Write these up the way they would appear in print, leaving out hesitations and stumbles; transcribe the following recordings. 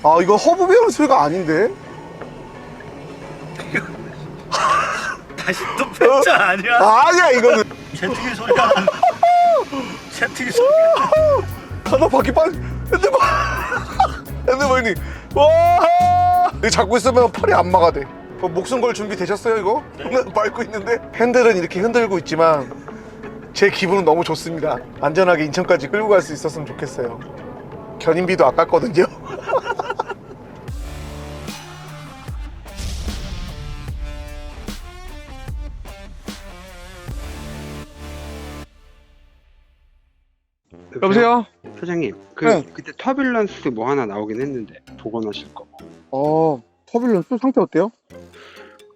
아, 이거 허브 배우는 소리가 아닌데? 다시 또 펜차 아니야? 아니야, 이거는. 채팅의 소리가 채팅의 소리가 가다 바퀴 빨리. 핸드머니. 와! 이거 잡고 있으면 팔이 안 막아대. 목숨 걸 준비 되셨어요, 이거? 네. 밟고 있는데? 핸들은 이렇게 흔들고 있지만 제 기분은 너무 좋습니다. 안전하게 인천까지 끌고 갈 수 있었으면 좋겠어요. 견인비도 아깝거든요. 여보세요? 사장님, 네. 그때 터뷸런스 뭐 하나 나오긴 했는데 복원하실 거. 터뷸런스 상태 어때요?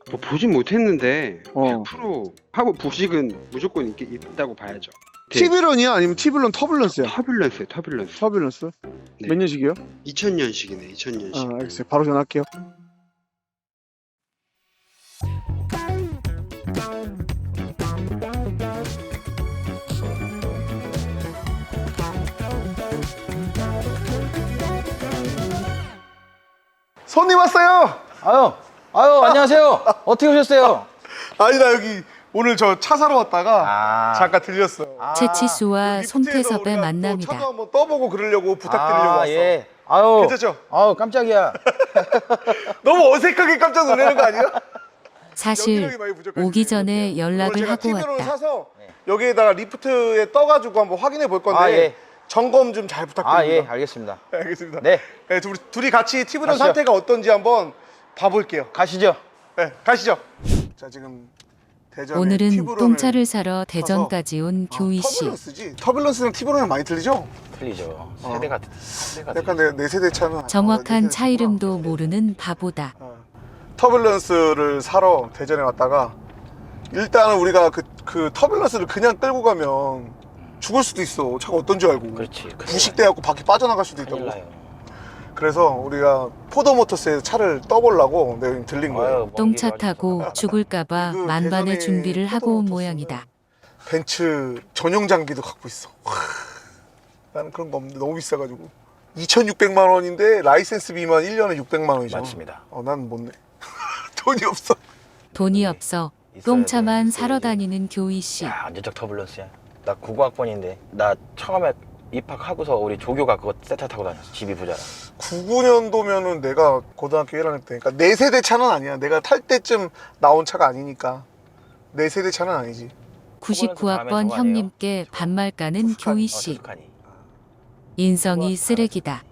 뭐 보진 못했는데 어. 100% 하고 부식은 무조건 있다고 봐야죠. 티블런이야? 아니면 티블런 터뷸런스야? 터뷸런스요, 터뷸런스. 터뷸런스? 네. 몇 년식이요? 2000년식이네, 2000년식. 알겠어요. 바로 전화할게요. 손님 왔어요. 아유, 안녕하세요. 어떻게 오셨어요? 아니, 나 여기 오늘 저 차 사러 왔다가 아. 잠깐 들렸어요. 채치수와 리프트에서 손태섭의 우리가 또 만남이다. 차도 한번 떠보고 그러려고 부탁드리려고 왔어. 예. 아유. 괜찮죠? 아유, 깜짝이야. 너무 어색하게 깜짝 놀라는 거 아니야? 사실 연기력이 많이 부족하시네요. 오기 전에 연락을 오늘 제가 하고 티브런을 왔다. 사서 여기에다가 리프트에 떠가지고 한번 확인해 볼 건데 아, 예. 점검 좀 잘 부탁드립니다. 아, 예, 알겠습니다. 네, 알겠습니다. 네. 네, 둘이 같이 티브런 가시죠. 상태가 어떤지 한번 봐볼게요. 가시죠. 네, 가시죠. 자, 지금 대전에 오늘은 티브런을 똥차를 사러 대전까지 온 교희 씨. 터뷸런스지? 터뷸런스랑 티브런이랑 많이 틀리죠? 틀리죠. 세대가 약간 내 세대 차는 정확한 내 차 세대 이름도 차구나. 모르는 바보다. 터뷸런스를 사러 대전에 왔다가 일단은 우리가 그 터뷸런스를 그냥 끌고 가면 죽을 수도 있어. 차가 어떤 줄 알고. 그렇지. 부식돼갖고 바퀴 빠져나갈 수도 큰일 있다고. 나요. 그래서 우리가 포도모터스에 차를 떠보려고 내가 지금 들린 거예요. 아유, 먼 똥차 길을 타고 죽을까봐 그 만반의 대전에 준비를 하고 온 포도모터스는 모양이다. 벤츠 전용 장비도 갖고 있어. 와, 나는 그런 거 없는데 너무 비싸가지고 2,600만 원인데 라이센스비만 1년에 600만 원이죠. 맞습니다. 난 못 내. 돈이 없어. 돈이 없어 있어야 똥차만 돼, 사러 있어야 돼. 다니는 교희 씨. 야, 언제적 터뷸런스야. 나 국어학번인데 나 처음에 입학하고서 우리 조교가 그거 세차 타고 다녔어. 집이 부자라. 99년도면은 내가 고등학교 1학년 때, 그러니까 내 세대 차는 아니야. 내가 탈 때쯤 나온 차가 아니니까 내 세대 차는 아니지. 99학번 형님께 반말 까는 교희 씨. 투스카니. 인성이 쓰레기다.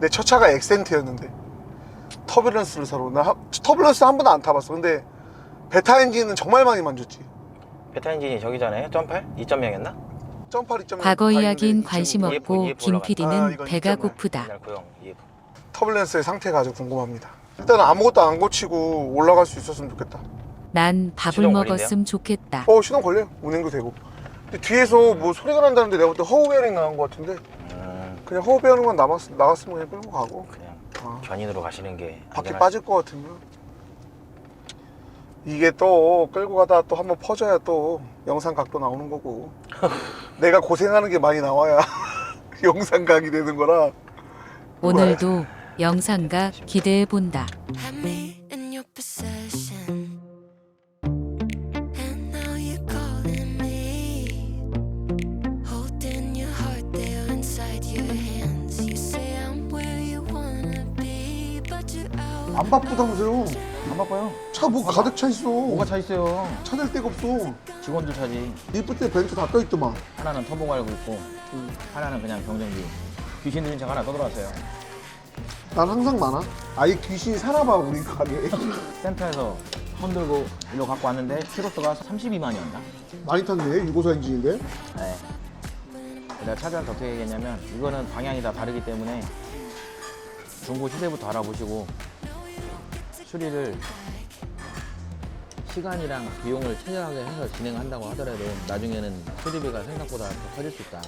내 첫 차가 엑센트였는데 터뷸런스를 사러 터뷸런스 한 번도 안 타봤어. 근데 베타 엔진은 정말 많이 만졌지. 베타 엔진이 저기잖아요. 점팔? 2.0이었나? 점팔 2.0 과거 다 이야긴 있는데 관심 EF, 없고 EF 김 올라가. 아, PD는 이건 배가 있잖아요. 고프다. 옛날 고용 EF. 터뷸런스의 상태가 아주 궁금합니다. 일단 아무것도 안 고치고 올라갈 수 있었으면 좋겠다. 난 밥을 시동 걸린대요? 먹었음 좋겠다. 시동 걸려요. 운행도 되고. 근데 뒤에서 뭐 소리가 난다는데 내가 볼 때 허브 베어링 나간 것 같은데 그냥 허브 베어링만 나갔으면 그냥 끌고 가고 그냥 견인으로 가시는 게 바퀴 안전하지. 빠질 것 같으면 이게 또 끌고 가다 또 한번 퍼져야 또 영상 각도 나오는 거고 내가 고생하는 게 많이 나와야 영상 각이 되는 거라. 오늘도 영상각 기대해 본다. Had me in your possession, and now you're calling me, holding your heart there inside your hands. You say I'm where you wanna be, but you're out. 안 바쁘다면서요? 안 바빠요. 차 뭐 가득 차 있어. 뭐가 차 있어요. 찾을 데가 없어. 직원들 차지. 리프트에 벤츠 다 떠있더만. 하나는 터보 갈고 있고 하나는 그냥 경정기. 귀신 들린 차가 하나 떠들어왔어요. 난 항상 많아. 아예 귀신이 사나봐 우리 가게에. 센터에서 손들고 일로 갖고 왔는데 키로수가 32만이었나? 많이 탔네. 654 엔진인데. 네. 내가 차주한테 어떻게 얘기했냐면 이거는 방향이 다 다르기 때문에 중고 시세부터 알아보시고 수리를 시간이랑 비용을 최저하게 해서 진행한다고 하더라도 나중에는 수리비가 생각보다 더 커질 수 있다.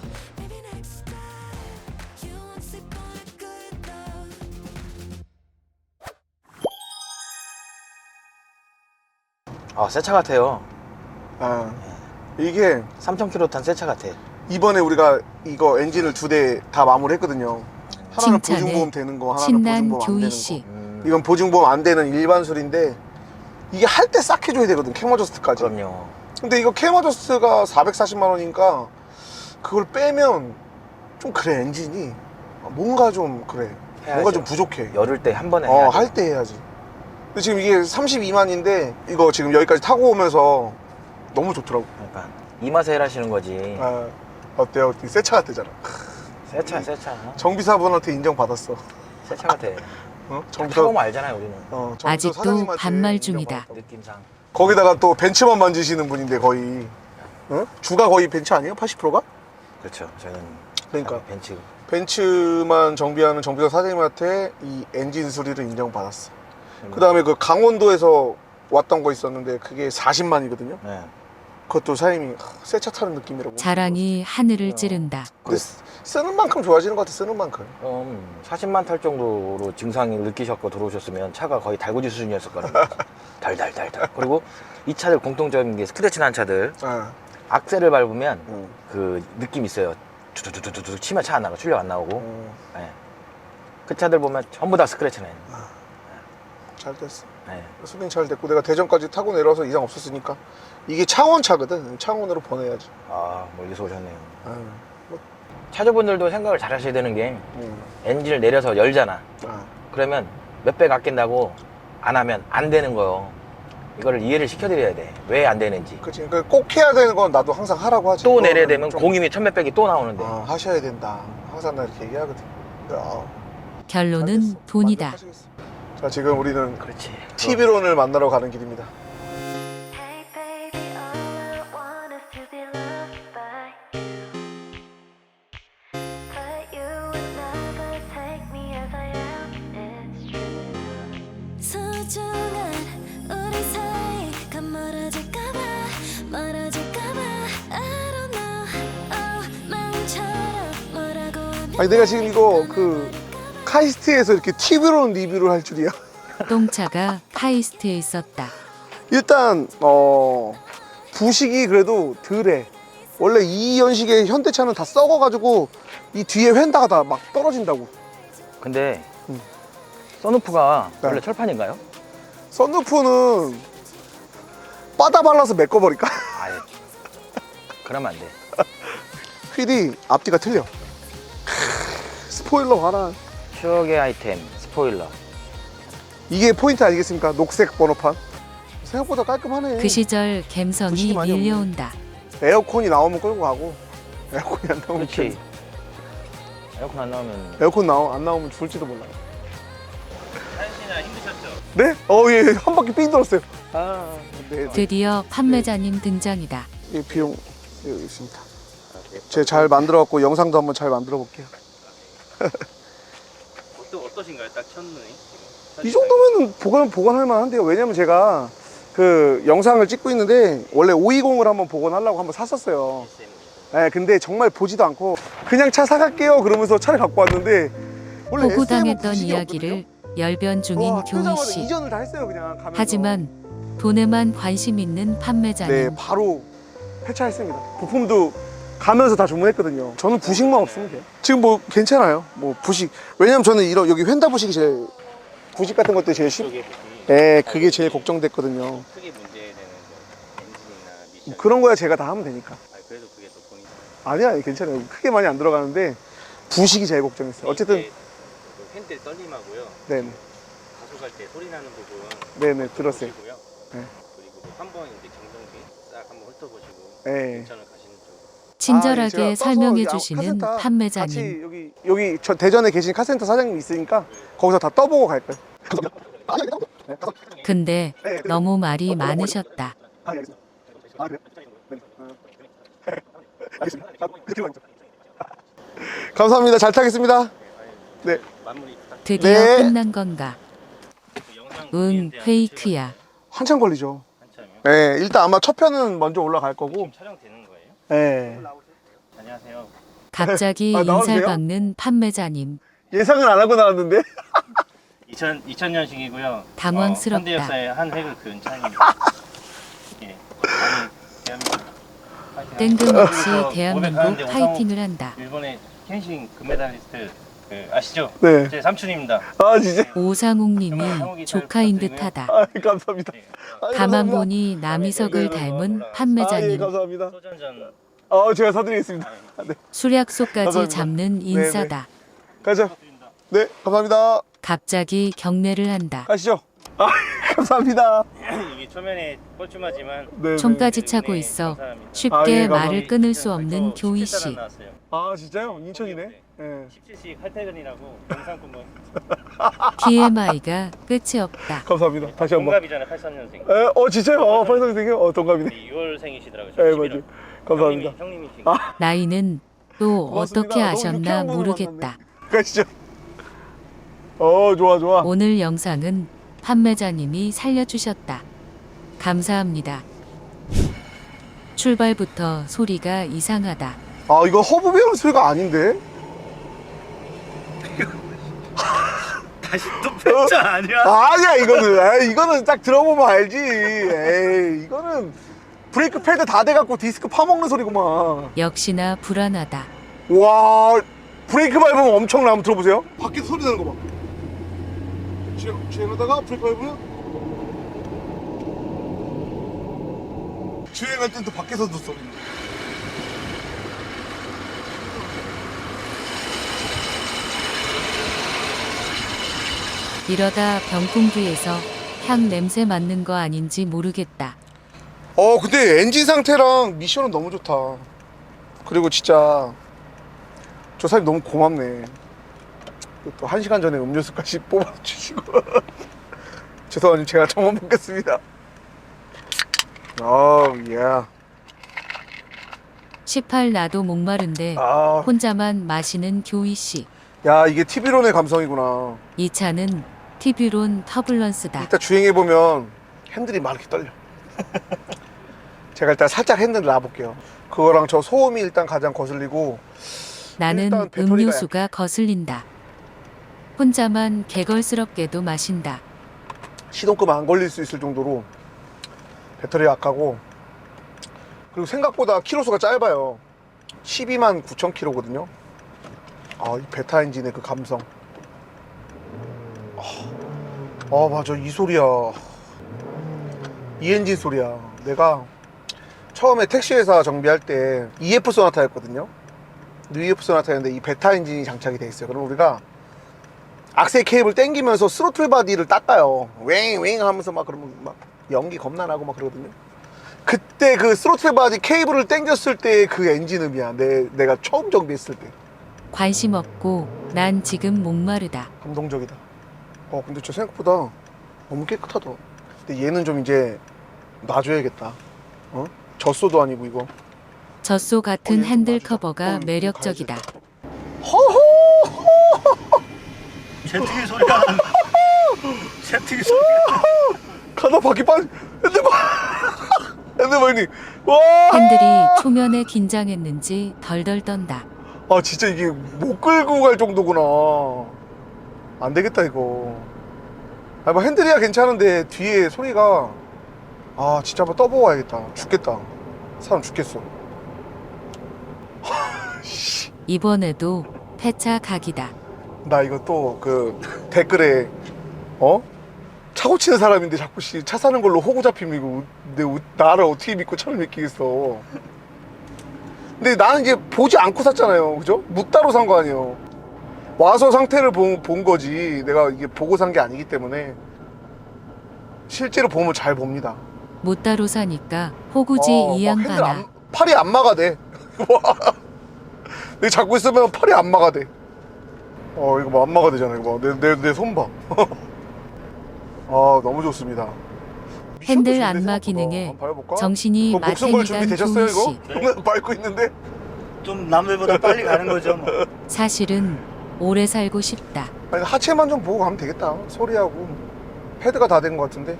새 차 같아요. 이게 3,000km 탄 새 차 같아. 이번에 우리가 이거 엔진을 2대 다 마무리했거든요. 하나는 칭찬에 보증보험 되는 거, 하나는 신난 보증보험 안 되는 교희 씨. 거. 이건 보증보험 안 되는 일반 술인데 이게 할 때 싹 해줘야 되거든, 캠어저스트까지. 그럼요. 근데 이거 캠어저스트가 440만 원이니까 그걸 빼면 좀 그래, 엔진이 뭔가 좀 그래. 뭔가 좀 부족해. 열을 때 한 번에 해야죠. 할 때 해야지. 근데 지금 이게 32만인데 이거 지금 여기까지 타고 오면서 너무 좋더라고. 그러니까 이 맛에 일하시는 거지. 아, 어때요? 새 차 같대잖아. 새 차, 새 차. 정비사분한테 인정받았어. 새 차 같아. 정비사. 타보면 알잖아요, 우리는. 정비사 아직도 사장님한테 반말 인정받았다고. 중이다. 느낌상. 거기다가 또 벤츠만 만지시는 분인데 거의 주가 거의 벤츠 아니에요? 80%가? 그렇죠. 저는 그러니까. 벤츠. 벤츠만 정비하는 정비사 사장님한테 이 엔진 수리를 인정받았어. 그 다음에 그 강원도에서 왔던 거 있었는데 그게 40만이거든요. 네. 그것도 사장님이 새 차 타는 느낌이라고. 자랑이 하늘을 찌른다. 근데 쓰는 만큼 좋아지는 것 같아, 쓰는 만큼. 40만 탈 정도로 증상을 느끼셨고 들어오셨으면 차가 거의 달구지 수준이었을 거예요. 달달달달. 그리고 이 차들 공통적인 게 스크래치 난 차들 아, 악셀을 밟으면 그 느낌 있어요. 두두두두두 치면 차 안 나가, 출력 안 나오고. 네. 그 차들 보면 전부 다 스크래치 나요. 잘 됐어. 네. 수능 잘 됐고 내가 대전까지 타고 내려와서 이상 없었으니까 이게 창원 차거든. 창원으로 보내야지. 아, 멀리서 오셨네요. 아, 차주분들도 생각을 잘 하셔야 되는 게 엔진을 내려서 열잖아. 아. 그러면 몇 배 아낀다고 안 하면 안 되는 거요. 이거를 이해를 시켜드려야 돼. 왜 안 되는지. 그치. 그러니까 꼭 해야 되는 건 나도 항상 하라고 하지. 또 내려야 되면 좀, 공임이 천몇백이 또 나오는데. 하셔야 된다. 항상 나 이렇게 얘기하거든. 결론은 돈이다. 자, 지금 우리는 그렇지. TV론을 만나러 가는 길입니다. Hey baby, all I want is to be loved by you. But you would never take me as I am, it's true. 소중한 우리 사이가 멀어질까봐 I don't know. 마음처럼 뭐라고 하면 아니 내가 지금 이거 그 카이스트에서 이렇게 TV론 리뷰를 할 줄이야. 똥차가 카이스트에 있었다. 일단 부식이 그래도 덜해. 원래 이 연식의 현대차는 다 썩어가지고 이 뒤에 휀다가 다 막 떨어진다고. 근데 선루프가 네. 원래 철판인가요? 썬루프는 빠다 발라서 메꿔버릴까? 아예. 그러면 안 돼. 휠이 앞뒤가 틀려. 스포일러 봐라. 추억의 아이템 스포일러. 이게 포인트 아니겠습니까? 녹색 번호판. 생각보다 깔끔하네. 그 시절 갬성이 부식이 많이 없네. 밀려온다. 에어컨이 나오면 끌고 가고 에어컨이 안 나오면 그렇지. 에어컨 안 나오면 에어컨 안 나오면 죽을지도 몰라. 한시나 힘드셨죠? 네? 예, 한 바퀴 삥 돌았어요. 아, 네. 드디어 판매자님 등장이다. 이 비용 여기 있습니다. 제가 잘 만들어갖고 영상도 한번 잘 만들어 볼게요. 또 어떠신가요? 딱 첫눈이? 이 정도면 보관할 만한데요. 왜냐면 제가 그 영상을 찍고 있는데 원래 520을 한번 복원하려고 한번 샀었어요. 네, 근데 정말 보지도 않고 그냥 차 사갈게요 그러면서 차를 갖고 왔는데 원래 호구당했던 SM 은 이야기를 열변 중인 와, 교희 뜨자마자 씨. 이전을 다 했어요 그냥 가면서. 하지만 돈에만 관심 있는 판매자님. 네, 바로 폐차했습니다. 부품도 가면서 다 주문했거든요. 저는 부식만 없으면 돼요. 지금 뭐 괜찮아요. 뭐 부식. 왜냐면 저는 이런 여기 휀다 부식이 제일 부식 같은 것도 제일 쪽에 보시 네, 그게 제일 걱정됐거든요. 크게 문제되는 뭐 엔진이나 미션. 그런 거야 제가 다 하면 되니까. 그래도 그게 더 본인. 아니야, 괜찮아요. 크게 많이 안 들어가는데 부식이 제일 걱정했어요. 어쨌든 팬때 떨림하고요. 네네, 가속할 때 소리 나는 부분. 네네 들었어요. 보시고요. 네. 그리고 뭐 한번 이제 경정비 싹 한번 훑어보시고 네. 인천을 가시는 쪽. 친절하게 제가 떠서 설명해 여기 주시는 카센터 판매자님. 같이 여기 저 대전에 계신 카센터 사장님 있으니까 거기서 다 떠보고 갈 거예요. 근데 너무 말이 많으셨다. 감사합니다. 잘 타겠습니다. 네. 마무리 부탁드립니다. 드디어 네. 끝난 건가? 영상 응, 페이크야. 한참 걸리죠. 한참이요. 네, 일단 아마 첫 편은 먼저 올라갈 거고. 지금 촬영되는 거예요? 네. 안녕하세요. 갑자기 아, 나오세요? 인살 박는 판매자님. 예상을 안 하고 나왔는데. 2000년식이고요. 당황스럽다. 현대 역사의 한 획을 그은 차입니다. 예. 많이 대한민국 파이팅 뜬금없이 하시고. 대한민국 고백하는데 파이팅을 한다. 일본의 켄싱 금메달리스트 그 아시죠? 네. 제 삼촌입니다. 아 진짜. 오상욱님이 조카인 듯하다. 아 감사합니다. 네. 아이, 가만 감사합니다. 보니 남이석을 네, 닮은 아, 예, 판매자님. 감사합니다. 소주 한잔. 제가 사드리겠습니다. 네. 수약소까지 감사합니다. 잡는 인싸다. 가죠. 네, 감사합니다. 갑자기 경례를 한다. 가시죠. 아, 감사합니다. 이게 초면에 뻘쭘하지만 네. 총까지 차고 있어 감사합니다. 쉽게 아, 예, 말을 감사합니다. 끊을 수 없는 저 교희 17 씨. 나왔어요. 아, 진짜요? 인천이네. 예. 17식 할퇴근이라고 영상권 뭐 TMI가 끝이 없다. 감사합니다. 다시 한번. 동갑이잖아요. 83년생. 진짜요? 팔성생이요? 동갑이네. 2월생이시더라고요. 예, 맞아요. 감사합니다. 형님이신 나이는 또 고맙습니다. 어떻게 너무 아셨나 유쾌한 분을 모르겠다. 가시죠. 좋아, 좋아. 오늘 영상은 판매자님이 살려주셨다. 감사합니다. 출발부터 소리가 이상하다. 이거 허브 배우는 소리가 아닌데? 다시 또 뺐자 아니야? 아니야, 이거는. 이거는 딱 들어보면 알지. 에이, 이거는 브레이크 패드 다 돼갖고 디스크 파먹는 소리구만. 역시나 불안하다. 와, 브레이크 밟으면 엄청나. 한번 들어보세요. 밖에서 소리 나는 거 봐. 주행하다가 브레이크 밟으면 주행할 땐 또 밖에서도 소리 나. 이러다 병풍기에서 향 냄새 맡는 거 아닌지 모르겠다. 근데 엔진 상태랑 미션은 너무 좋다. 그리고 진짜 저 사장님 너무 고맙네. 또 1시간 전에 음료수까지 뽑아주시고. 죄송합니다. 제가 정원 먹겠습니다. 예. 18 나도 목마른데 혼자만 마시는 교희 씨. 야, 이게 TV론의 감성이구나. 이 차는 TV론 터블런스다. 일단 주행해보면 핸들이 막 이렇게 떨려. 제가 일단 살짝 핸들 놔볼게요. 그거랑 저 소음이 일단 가장 거슬리고. 나는 일단 배터리가 음료수가 거슬린다. 혼자만 개걸스럽게도 마신다. 시동급 안 걸릴 수 있을 정도로 배터리 약하고, 그리고 생각보다 키로수가 짧아요. 12만 9천 킬로거든요. 이 베타 엔진의 그 감성. 맞아, 이 소리야. 이 엔진 소리야. 내가 처음에 택시회사 정비할 때 EF 소나타였거든요. EF 소나타였는데 이 베타 엔진이 장착이 돼 있어요. 그럼 우리가 악셀 케이블 당기면서 스로틀 바디를 닦아요. 웽웽 하면서 막 그러면 막 연기 겁나 나고 막 그러거든요. 그때 그 스로틀 바디 케이블을 당겼을 때 그 엔진 음이야. 내가 처음 정비했을 때. 관심 없고 난 지금 목마르다. 감동적이다. 근데 저 생각보다 너무 깨끗하다. 근데 얘는 좀 이제 놔줘야겠다. 젖소도 아니고 이거. 젖소 같은 얘는 좀 핸들 놔주자. 커버가 이거 매력적이다. 허허! 제트기 소리가 나. 제트기 소리가 가다 바퀴 빠지. 핸드바이니. 와! 핸들이 초면에 긴장했는지 덜덜 떤다. 진짜 이게 못 끌고 갈 정도구나. 안 되겠다 이거. 뭐 핸들이야 괜찮은데 뒤에 소리가 진짜 한번 떠보고 와야겠다. 죽겠다. 사람 죽겠어. 이번에도 폐차 각이다. 나 이거 또 그 댓글에 차 고치는 사람인데 자꾸 차 사는 걸로 호구 잡히고 나를 어떻게 믿고 차를 믿기겠어. 근데 나는 이제 보지 않고 샀잖아요. 그죠? 묻다로 산 거 아니에요. 와서 상태를 본 거지. 내가 이게 보고 산 게 아니기 때문에 실제로 보면 잘 봅니다. 못 따로 사니까 호구지 막 이 핸들 양반아. 팔이 안 막아대. 내가 잡고 있으면 팔이 안 막아대. 이거 뭐 안 막아대잖아. 이거 내 손 봐. 너무 좋습니다. 핸들 안마 기능에 정신이 목숨 걸 마탱이간 준비 되셨어요 조희 이거? 씨. 밟고 있는데. 좀 남들보다 빨리 가는 거죠. 뭐. 사실은 오래 살고 싶다. 아니, 하체만 좀 보고 가면 되겠다. 소리하고 패드가 다 된 것 같은데.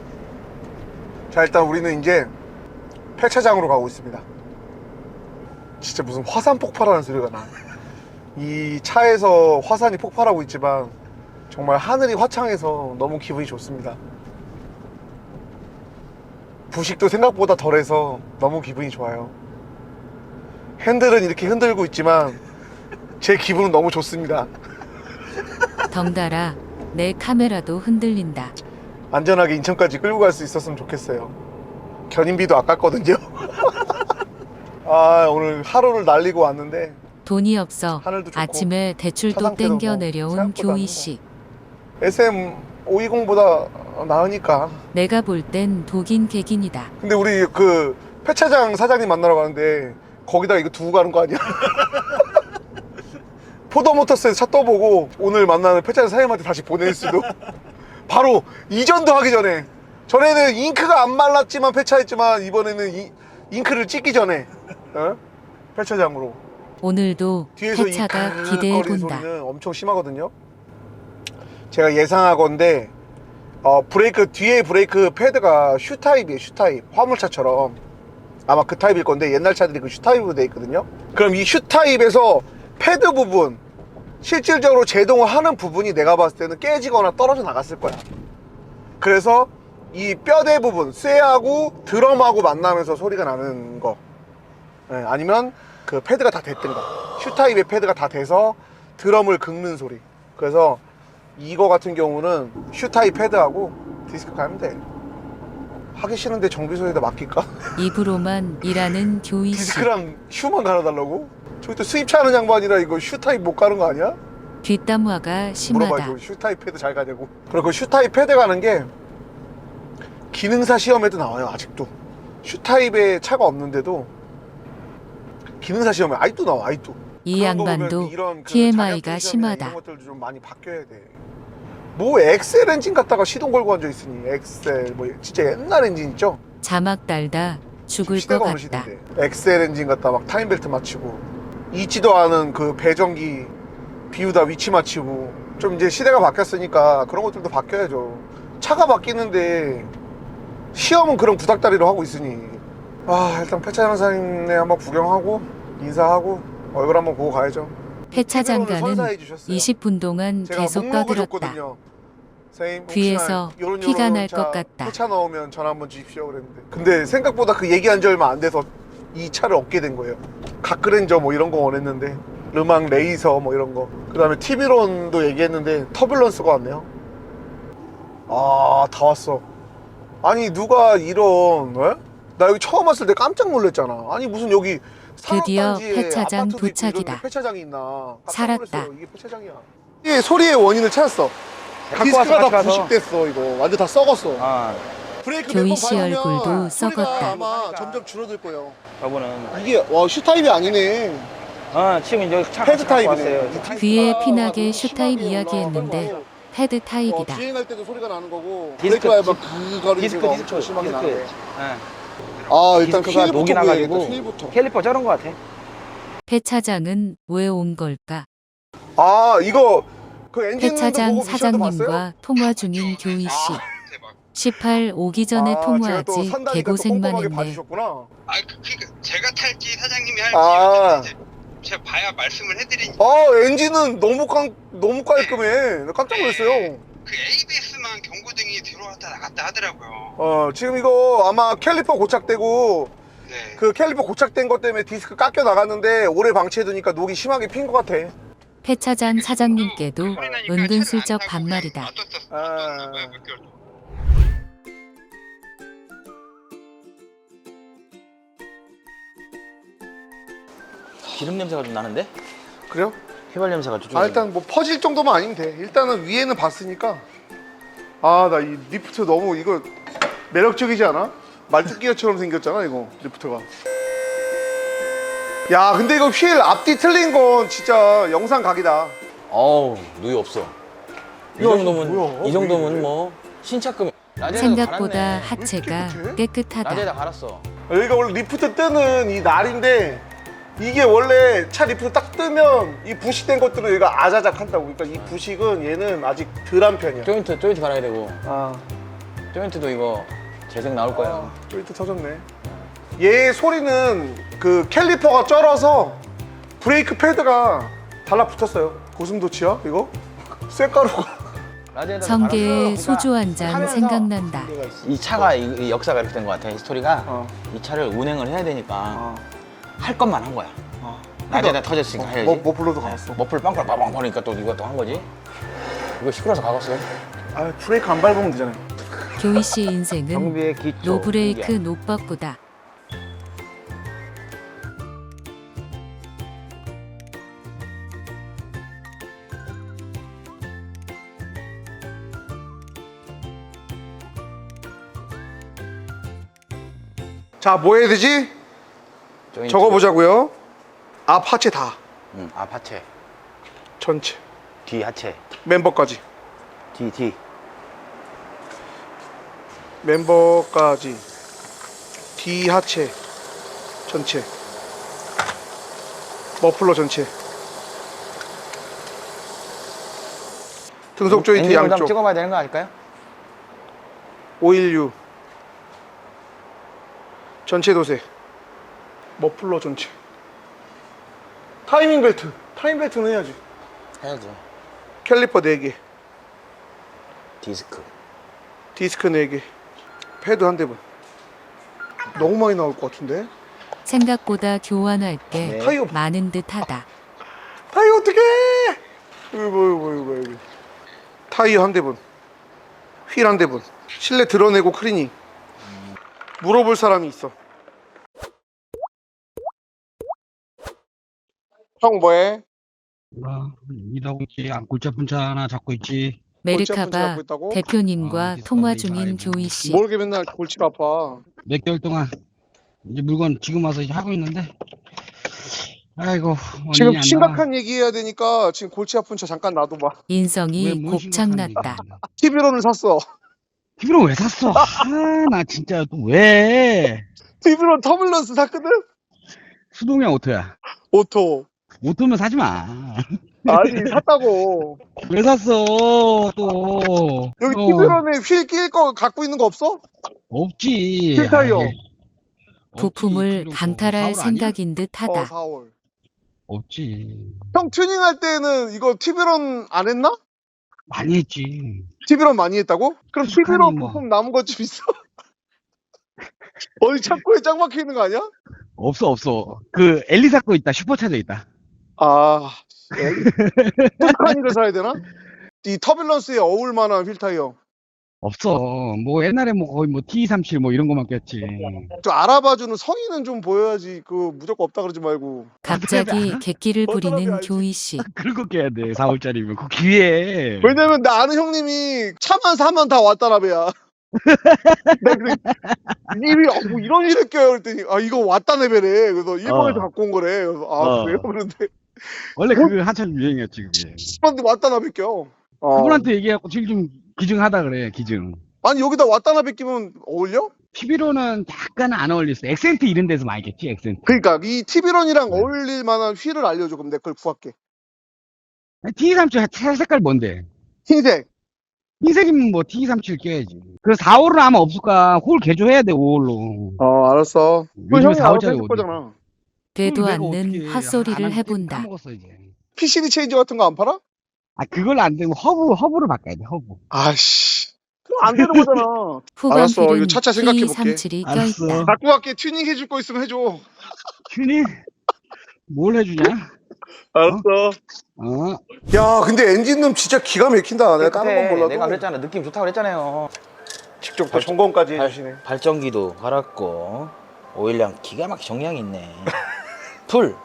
자, 일단 우리는 이제 폐차장으로 가고 있습니다. 진짜 무슨 화산 폭발하는 소리가 나. 이 차에서 화산이 폭발하고 있지만 정말 하늘이 화창해서 너무 기분이 좋습니다. 부식도 생각보다 덜해서 너무 기분이 좋아요. 핸들은 이렇게 흔들고 있지만 제 기분은 너무 좋습니다. 덩달아 내 카메라도 흔들린다. 안전하게 인천까지 끌고 갈 수 있었으면 좋겠어요. 견인비도 아깝거든요. 아, 오늘 하루를 날리고 왔는데 돈이 없어 하늘도 좋고 아침에 대출도 차상태도 땡겨 뭐 내려온 생각보다 교희 안 씨. SM520보다 나으니까. 내가 볼 땐 독인 객인이다. 근데 우리 그 폐차장 사장님 만나러 가는데 거기다 이거 두고 가는 거 아니야? 포도모터스에서 차 떠보고 오늘 만나는 폐차장 사장님한테 다시 보낼 수도. 바로 이전도 하기 전에. 전에는 잉크가 안 말랐지만 폐차했지만 이번에는 잉크를 찍기 전에 폐차장으로. 오늘도 뒤에서 폐차가 이 기대해 거리는 본다. 소리는 엄청 심하거든요. 제가 예상하건데 브레이크 뒤에 브레이크 패드가 슈타입이에요. 슈타입 화물차처럼 아마 그 타입일 건데 옛날 차들이 그 슈타입으로 돼 있거든요. 그럼 이 슈타입에서 패드 부분 실질적으로 제동을 하는 부분이 내가 봤을 때는 깨지거나 떨어져 나갔을 거야. 그래서 이 뼈대 부분 쇠하고 드럼하고 만나면서 소리가 나는 거. 아니면 그 패드가 다 됐던가 슈타입의 패드가 다 돼서 드럼을 긁는 소리. 그래서 이거 같은 경우는 슈타입 패드하고 디스크 갈면 돼. 하기 싫은데 정비소에다 맡길까? 입으로만 일하는 교희 씨. 디스크랑 슈만 갈아달라고? 저기 또 수입차 하는 양반이라 이거 슈타입 못 가는 거 아니야? 뒷담화가 심하다. 물어봐요. 슈타입 패드 잘 가냐고. 그리고 그 슈타입 패드 가는 게 기능사 시험에도 나와요. 아직도 슈타입에 차가 없는데도 기능사 시험에 아직도 나와. 아직도. 이 그런 거 보면 양반도 이런 그 TMI가 자격 시험이나 심하다. 이런 것들도 좀 많이 바뀌어야 돼. 뭐 엑셀 엔진 갖다가 시동 걸고 앉아 있으니 엑셀 뭐 진짜 옛날 엔진 있죠? 자막 달다 죽을 것 시대가 어느 같다. 시대인데 엑셀 엔진 갖다 막 타임벨트 맞추고 있지도 않은 그 배전기 비우다 위치 맞추고 좀 이제 시대가 바뀌었으니까 그런 것들도 바뀌어야죠. 차가 바뀌는데 시험은 그런 구닥다리로 하고 있으니 일단 폐차장 사장님네 한번 구경하고 인사하고 얼굴 한번 보고 가야죠. 폐차 장가는 선사해 주셨어요. 20분 동안 제가 계속 목록을 떠들었다. 줬거든요. 선생님, 귀에서 혹시나 요런 피가 요런 날 차 것 같다. 폐차 넣으면 전화 한번 주십시오 그랬는데 근데 생각보다 그 얘기한 지 얼마 안 돼서 이 차를 얻게 된 거예요. 갓그랜저 뭐 이런 거 원했는데 르망 레이서 뭐 이런 거. 그 다음에 TV론도 얘기했는데 터뷸런스가 왔네요. 다 왔어. 아니 누가 이런 나 여기 처음 왔을 때 깜짝 놀랐잖아. 아니 무슨 여기 드디어 산업단지에 폐차장 아파트도 있고 도착이다. 이런데 폐차장이 있나. 깜짝 살았다. 놀랐어요. 이게 폐차장이야. 이게 소리의 원인을 찾았어. 갖고 와서 디스크가 같이 다 가서. 부식됐어. 이거 완전 다 썩었어. 아, 브레이크 교희 몇번 씨 밟으면 얼굴도 소리가 썩었다. 아마 점점 줄어들 거예요. 저분은 이게 슈타입이 아니네. 지금 이제 차 패드 갖고 타입이네. 왔어요. 귀에 아, 피나게 너무 슈타입 심하게 이야기했는데 올라와. 패드 타입이다. 주행할 때도 소리가 나는 거고 디스크, 브레이크 밟으면 그 거리는 디스크 엄청 심하게 나네. 디스크가 일단 휠부터 녹이 보여야겠다. 나가지고 휠부터. 캘리퍼 자른 것 같아. 폐차장은 왜 온 걸까? 이거 그 엔진 폐차장 보고 미션도 봤어요? 사장님과 통화 중인 교희 씨. 18 오기 전에 제가 또 통화하지 산다니까 또 개고생만 꼼꼼하게 했네. 봐주셨구나. 그러니까 제가 탈지 사장님이 할지 이제 제가 봐야 말씀을 해드리니까 엔진은 너무 깔끔해. 나 깜짝 놀랐어요. 그 ABS만 경고등이 들어왔다 나갔다 하더라고요. 지금 이거 아마 캘리퍼 고착되고 네. 그 캘리퍼 고착된 것 때문에 디스크 깎여 나갔는데 오래 방치해두니까 녹이 심하게 핀 것 같아. 폐차장 사장님께도 소리 나니까 은근슬쩍 차를 안 타고 반말이다. 놔뒀었어요, 몇 개월 동안. 기름 냄새가 좀 나는데? 그래요? 휘발 냄새가 좀. 일단 뭐 퍼질 정도만 아니면 돼. 일단은 위에는 봤으니까. 나 이 리프트 너무 이거 매력적이지 않아? 말뚝기어처럼 생겼잖아 이거 리프트가. 야 근데 이거 휠 앞뒤 틀린 건 진짜 영상 각이다. 어우 누이 없어. 이 야, 정도면 뭐야? 이 정도면 왜 이래? 뭐 신차급. 라디에이터 생각보다 갈았네. 하체가 깨끗해? 깨끗하다. 라디에다 갈았어. 여기가 원래 리프트 뜨는 이 날인데 이게 원래 차 리프트 딱 뜨면 이 부식된 것들은 얘가 아자작 한다고. 그러니까 이 부식은 얘는 아직 덜한 편이야. 조인트 갈아야 되고. 아, 조인트도 이거 재생 나올 거야. 조인트 터졌네. 얘 소리는 그 캘리퍼가 쩔어서 브레이크 패드가 달라붙었어요. 고슴도치야 이거? 쇠가루가. 라디에다 성게에 소주 한 잔 생각난다. 이 차가 이 역사가 이렇게 된 것 같아. 이 스토리가 어. 이 차를 운행을 해야 되니까 어. 할 것만 한 거야. 낮에다 터졌으니까 해야지. 머플러도 갈았어. 머플 빵빵 빠방 거리니까 또 이거 또 한 거지. 이거 시끄러워서 가갔어요. 아, 브레이크 안 밟으면 되잖아요. 교희 씨 인생은 경비의 기초. 노브레이크 노빠꾸다. 자, 뭐 해야 되지? 조인트. 적어보자고요. 앞 하체 다. 응, 앞 하체, 전체. 뒤 하체, 멤버까지. 뒤. 멤버까지. 뒤 하체. 전체. 머플러 전체. 등속 조인트 엔진 원담 양쪽. 찍어봐야 되는 거 아닐까요? 516. 전체 도세. 머플러 전체. 타이밍 벨트. 타이밍 벨트는 해야지. 해야지. 캘리퍼 4개. 디스크. 디스크 4개. 패드 한 대분. 너무 많이 나올 것 같은데? 생각보다 교환할 게 네. 타이어. 많은 듯하다. 타이어 어떡해! 이거. 타이어 한 대분. 휠 한 대분. 실내 드러내고 클리닝. 물어볼 사람이 있어. 형 뭐해? 일하고 있지. 골치 아픈 차 하나 잡고 있지. 골치 아픈 차 메르카바 갖고 있다고? 대표님과 이제 통화 서울에 중인 가야 교희 씨. 모르게 맨날 골치가 아파. 몇 개월 동안 이제 물건 지금 와서 이제 하고 있는데. 아이고. 지금 원인이 안 심각한 얘기 해야 되니까 지금 골치 아픈 차 잠깐 놔둬봐. 나와. 인성이 왜뭔 심각한 곱창났다. 얘기야. TV론을 샀어. TV로 왜 샀어? 나 진짜 또 왜? TV론 터블런스 샀거든? 수동이야 오토야. 오토. 오토면 사지 마. 아니 샀다고. 왜 샀어 또? 여기 TV론에 휠 낄 거 갖고 있는 거 없어? 없지. 휠 타이어. 아이, 부품을 없지. 강탈할 사월 아니야? 생각인 듯하다. 4월. 없지. 형 튜닝할 때는 이거 TV론 안 했나? 많이 했지. TV론 많이 했다고? 그럼 북한이 TV론 뭐. 부품 남은 것 좀 있어? 어디 창고에 짱 박혀 있는 거 아니야? 없어. 그 엘리사 거 있다. 슈퍼차저 있다. 아, 푸드카니를 사야 되나? 이 터뷸런스에 어울 만한 휠 타이어. 없어. 뭐 옛날에 뭐 거의 뭐 T37 뭐 이런 거만 꼈지. 좀 알아봐주는 성의는 좀 보여야지. 그 무조건 없다 그러지 말고. 갑자기 객기를 어떤 사람이 부리는 알지? 교희 씨. 긁어 껴야 돼. 4월짜리면 그 기회에. 왜냐면 나 아는 형님이 차만 사면 다 왔다나베야. 나 그래, 님이 뭐 이런 일을 껴요 그랬더니 아 이거 왔다네베래. 그래서 일본에서 갖고 온 거래. 그래서 아 그래요? 그런데 원래 그게 한참 유행이었지 그게. 사람한테 왔다나베 껴. 그분한테 얘기해갖고 지금 좀 기증하다 그래. 기증. 아니 여기다 왔다나베 끼면 어울려? TV로는 약간 안 어울렸어. 엑센트 이런 데서 많이 꼈지. 엑센트. 그러니까 이 TV런이랑 어울릴 만한 휠을 알려줘. 그럼 내가 그걸 구할게. T37 차 색깔 뭔데? 흰색. 흰색이면 뭐 T37 껴야지. 그 4월은 아마 없을까? 홀 개조해야 돼 5월로. 알았어. 요즘에 형이 알아서 4월짜리 해줄 거잖아. 되도 내가 않는 어떻게 헛소리를 안 해본다. 까먹었어 이제. PCB 체인지 같은 거 안 팔아? 아 그걸 안 되면 허브로 바꿔야 돼. 허브. 아씨. 그럼 안 되는 거잖아. 알았어. 후광필은 이거 차차 생각해볼게. T37이 알았어. 껴있다. 갖고 갈게. 튜닝 해줄 거 있으면 해줘. 튜닝 뭘 해주냐? 알았어. 어? 야, 근데 엔진룸 진짜 기가 막힌다. 내가 다른 건 몰라도. 내가 그랬잖아. 느낌 좋다고 그랬잖아요. 직접 또 점검까지 해주시네. 발전기도 갈았고 오일량 기가 막히게 정량이 있네. 풀.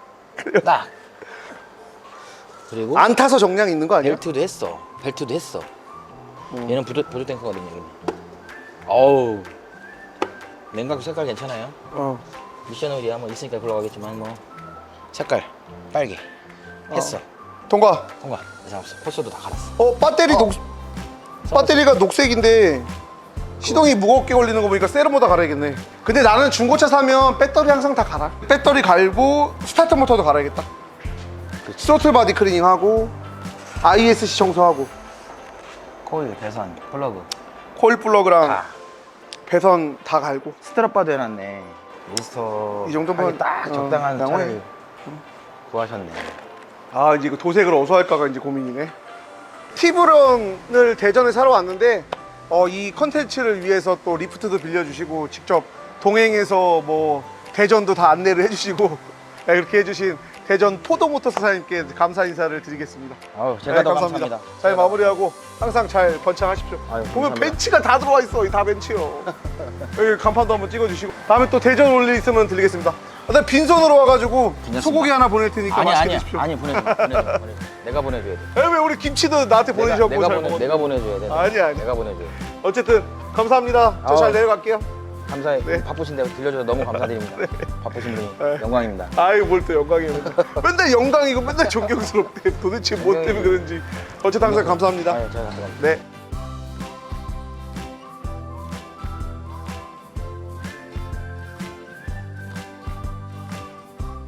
딱. 그리고 안 타서 정량 있는 거 아니야? 벨트도 했어. 얘는 보조 탱크거든요. 여기는. 어우. 냉각 색깔 괜찮아요. 미션 오일이 한번 있으니까 굴러가겠지만 뭐 색깔 빨개. 했어. 통과. 통과. 이상 없어. 포스도 다 갈았어. 배터리가 녹색인데 시동이 무겁게 걸리는 거 보니까 세르모다 갈아야겠네. 근데 나는 중고차 사면 배터리 항상 다 갈아. 배터리 갈고 스타트 모터도 갈아야겠다. 스로틀 바디 클리닝하고 ISC 청소하고 코일, 배선, 플러그. 코일 플러그랑 다. 배선 다 갈고. 스트랩바도 해놨네. 인스터 이 정도면 하기 딱 적당한 양호해. 차를 구하셨네. 아 이제 그 도색을 어디서 할까가 이제 고민이네. 티브런을 대전에 사러 왔는데 이 컨텐츠를 위해서 또 리프트도 빌려주시고 직접 동행해서 뭐 대전도 다 안내를 해주시고 그렇게 해주신 대전 포도모터스 사장님께 감사 인사를 드리겠습니다. 아유, 제가 더 감사합니다. 잘 마무리하고 항상 잘 번창하십시오. 아유, 보면 감사합니다. 벤치가 다 들어와 있어. 다 벤치요. 여기 간판도 한번 찍어주시고 다음에 또 대전 올 일 있으면 들리겠습니다. 나 빈손으로 와가지고 괜찮습니다. 소고기 하나 보낼 테니까 맛있게 드십시오. 아니 보내줘. 내가 보내줘야 돼. 왜 우리 김치도 나한테 보내주셨고 잘 먹었는데. 내가 보내줘야 돼. 아니. 내가 보내줘야 돼. 어쨌든 감사합니다. 저 잘 아우. 내려갈게요. 감사해. 네. 바쁘신데 들려줘서 너무 감사드립니다. 바쁘신 분이 네. 영광입니다. 아이 뭘 또 영광이에요. 맨날 영광이고 맨날 존경스럽대. 도대체 뭐 때문에 그런지. 어쨌든 항상 감사합니다. 아유, 제가 감사합니다. 네.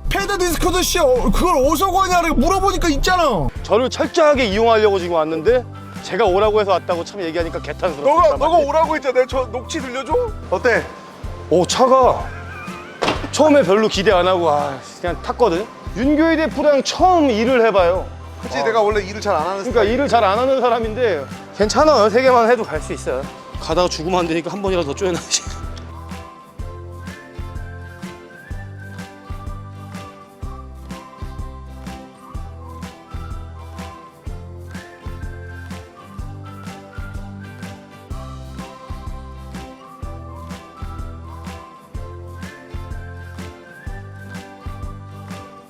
패드 디스코드 씨 그걸 어디서 구하냐고 물어보니까 있잖아. 저를 철저하게 이용하려고 지금 왔는데 제가 오라고 해서 왔다고 참 얘기하니까 개탄스럽다. 너가 오라고 했잖아. 저 녹취 들려줘? 어때? 오, 차가 처음에 별로 기대 안 하고 그냥 탔거든. 윤교희 대표랑 처음 일을 해봐요. 그치 내가 원래 일을 잘 안 하는 그러니까 일을 잘 안 하는 사람인데 괜찮아요. 3개만 해도 갈 수 있어요. 가다가 죽으면 안 되니까 한 번이라도 더 쪼여놔야지.